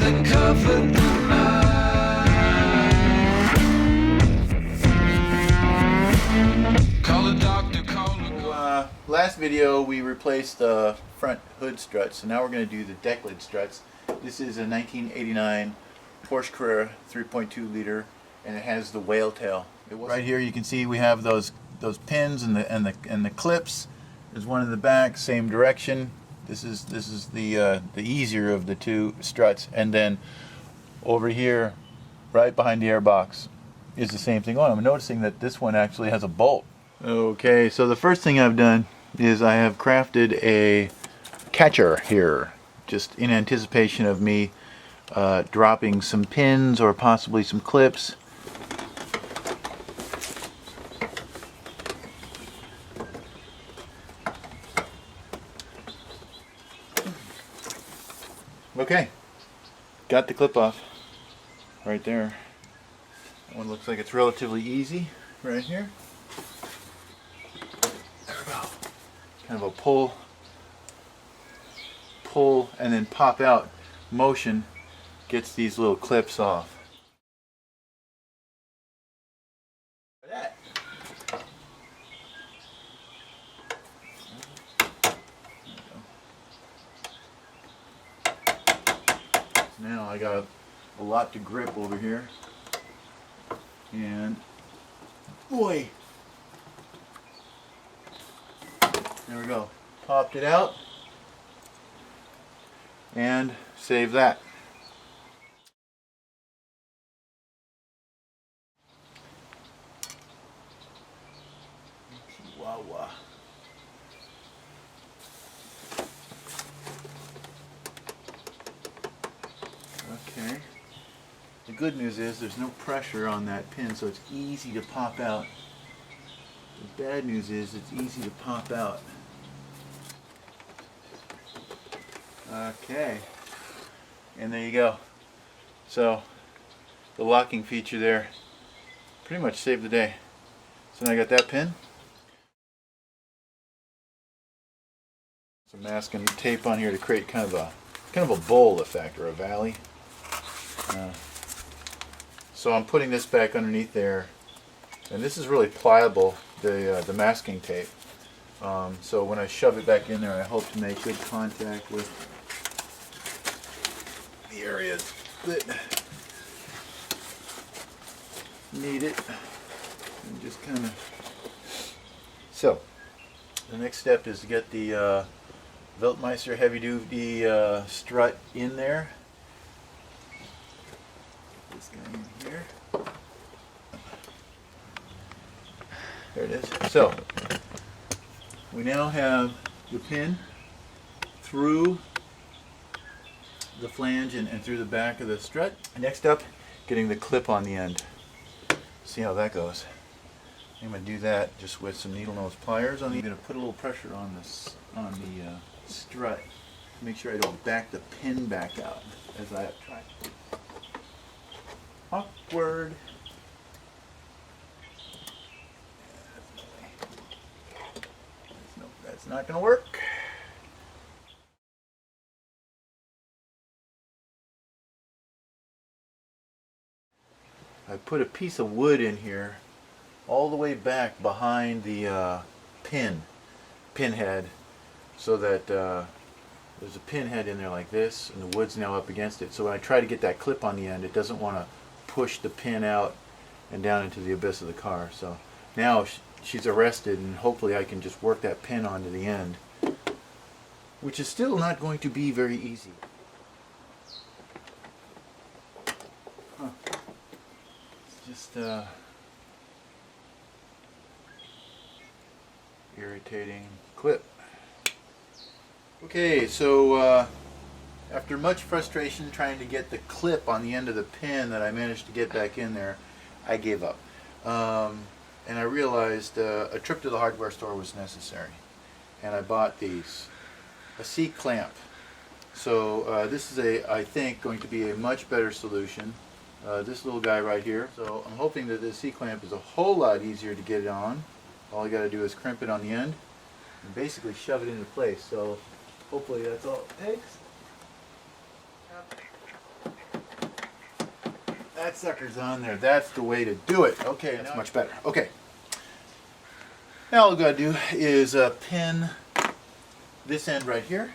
that covered the night. Call a doctor, call a Last video we replaced the front hood struts, so now we're going to do the deck lid struts. This is a 1989 Porsche Carrera 3.2 liter, and it has the whale tail. Right here you can see we have those pins and the clips. There's one in the back, same direction. This is the easier of the two struts, and then over here, right behind the airbox, is the same thing on. I'm noticing that this one actually has a bolt. Okay, so the first thing I've done is I have crafted a catcher here, just in anticipation of me dropping some pins or possibly some clips. Okay, got the clip off right there. That one looks like it's relatively easy right here. There we go. Kind of a pull and then pop out motion gets these little clips off. That. Now I got a lot to grip over here, and boy, there we go, popped it out and save that. Chihuahua. Okay. The good news is there's no pressure on that pin, so it's easy to pop out. The bad news is it's easy to pop out. Okay. And there you go. So the locking feature there pretty much saved the day. So now I got that pin. Some masking tape on here to create kind of a bowl effect, or a valley. So I'm putting this back underneath there, and this is really pliable, the masking tape. So when I shove it back in there, I hope to make good contact with the areas that need it. And just kind of. So the next step is to get the Weltmeister heavy duty strut in there. This guy in here. There it is. So we now have the pin through the flange and through the back of the strut. Next up, getting the clip on the end. See how that goes. I'm going to do that just with some needle nose pliers. I'm going to put a little pressure on this the strut to make sure I don't back the pin back out as I have tried. Awkward. That's not going to work. I put a piece of wood in here all the way back behind the pinhead, so that there's a pinhead in there like this, and the wood's now up against it. So when I try to get that clip on the end, it doesn't want to push the pin out and down into the abyss of the car. So now she's arrested, and hopefully I can just work that pin onto the end, which is still not going to be very easy. Huh. It's just irritating clip. Okay, so after much frustration trying to get the clip on the end of the pin that I managed to get back in there, I gave up. And I realized a trip to the hardware store was necessary. And I bought these. A C-clamp. So this is I think, going to be a much better solution. This little guy right here. So I'm hoping that this C-clamp is a whole lot easier to get it on. All I got to do is crimp it on the end and basically shove it into place. So hopefully that's all it takes. That sucker's on there. That's the way to do it. Okay, That's now much better. Okay. Now all we gotta do is pin this end right here.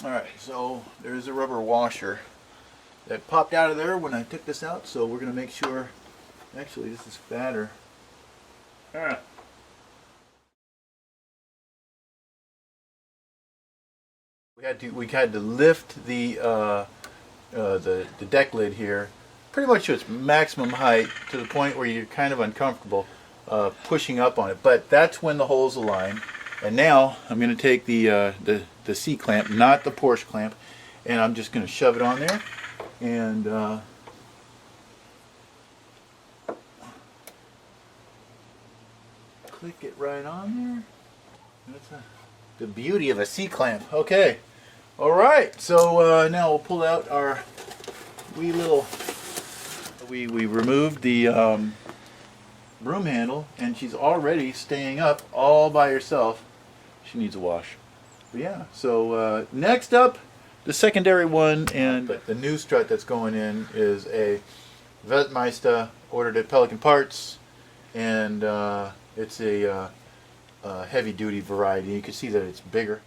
All right, so there's a rubber washer that popped out of there when I took this out, so we're gonna make sure, actually this is fatter. All right. We had to lift the deck lid here pretty much to its maximum height, to the point where you're kind of uncomfortable pushing up on it. But that's when the holes align. And now I'm going to take the C clamp, not the Porsche clamp, and I'm just going to shove it on there and click it right on there. That's the beauty of a C clamp. Okay. All right. So now we'll pull out our wee little. We removed the broom handle, and she's already staying up all by herself. She needs a wash. But yeah. So next up, the secondary one, and the new strut that's going in is a Weltmeister, ordered at Pelican Parts, and it's a heavy-duty variety. You can see that it's bigger,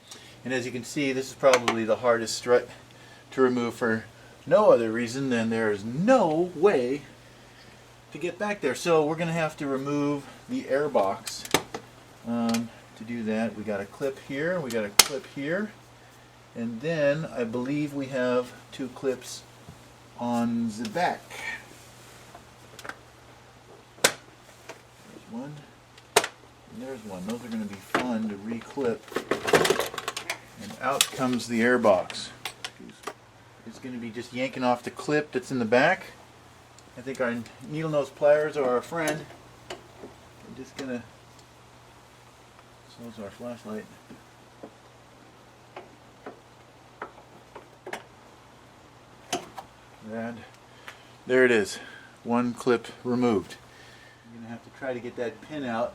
and as you can see, this is probably the hardest strut to remove for no other reason than there is no way to get back there. So we're going to have to remove the air box. To do that, we got a clip here, we got a clip here, and then I believe we have two clips on the back. There's one, and there's one. Those are going to be fun to reclip. And out comes the air box. It's going to be just yanking off the clip that's in the back. I think our needle nose pliers are our friend. I'm just going to, so is our flashlight. And there it is. One clip removed. I'm going to have to try to get that pin out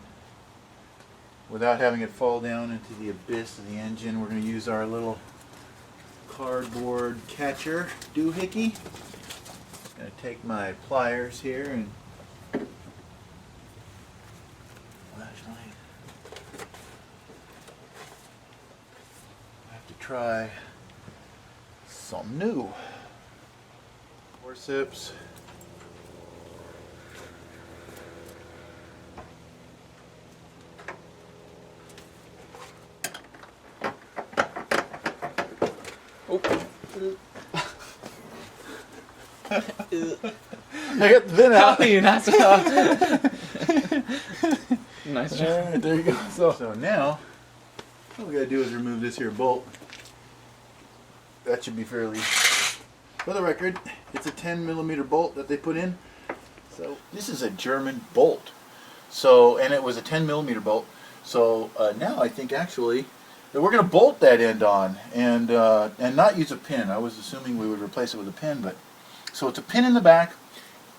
without having it fall down into the abyss of the engine. We're going to use our little cardboard catcher doohickey. I'm going to take my pliers here and flashlight. I have to try something new. Forceps. Oh. I got the pin out. You're not so nice job. Alright, there you go. So now, all we gotta do is remove this here bolt. That should be fairly, for the record, it's a 10mm bolt that they put in. So this is a German bolt. So, and it was a 10mm bolt. So now I think actually that we're gonna bolt that end on and not use a pin. I was assuming we would replace it with a pin, but so it's a pin in the back,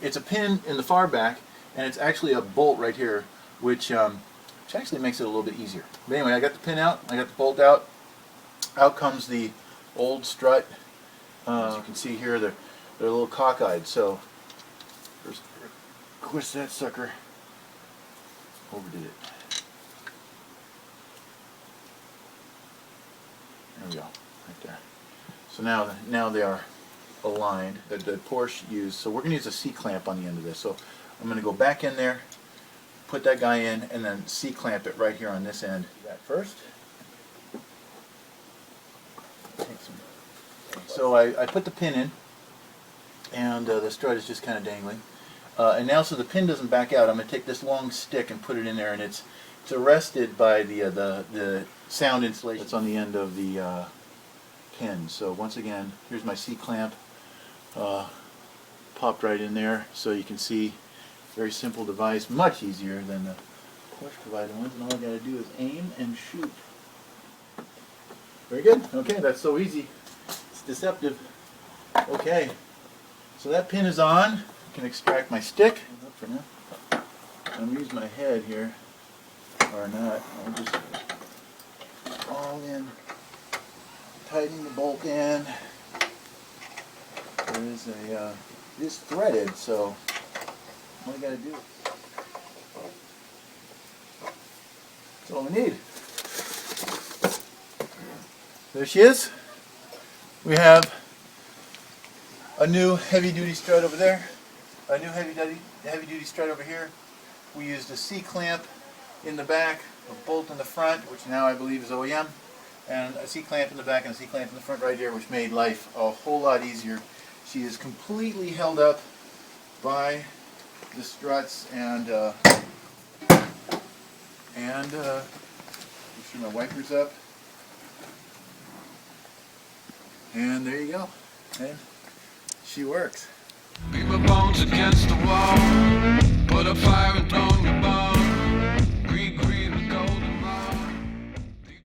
it's a pin in the far back, and it's actually a bolt right here, which actually makes it a little bit easier. But anyway, I got the pin out, I got the bolt out. Out comes the old strut. As you can see here, they're a little cockeyed. So first, twist that sucker. Overdid it. There we go, right there. So now they are aligned, that the Porsche used. So we're going to use a C-clamp on the end of this. So I'm going to go back in there, put that guy in, and then C-clamp it right here on this end. Do that first. So I put the pin in, and the strut is just kind of dangling. And now, so the pin doesn't back out, I'm going to take this long stick and put it in there, and it's arrested by the sound insulation that's on the end of the pin. So once again, here's my C-clamp. Popped right in there, so you can see, very simple device, much easier than the Porsche provided ones, and all I got to do is aim and shoot. Very good. Okay, that's so easy. It's deceptive. Okay, so that pin is on. I can extract my stick. Up for now. I'm going to use my head here, or not. I'll just all in, tighten the bolt in. There is a It is threaded, so all you gotta do. That's all we need. There she is. We have a new heavy-duty strut over there, a new heavy-duty strut over here. We used a C-clamp in the back, a bolt in the front, which now I believe is OEM, and a C-clamp in the back and a C-clamp in the front right here, which made life a whole lot easier. She is completely held up by the struts, and make sure my wiper's up. And there you go. And she works. Beat my bones against the wall. Put a fire on your bones.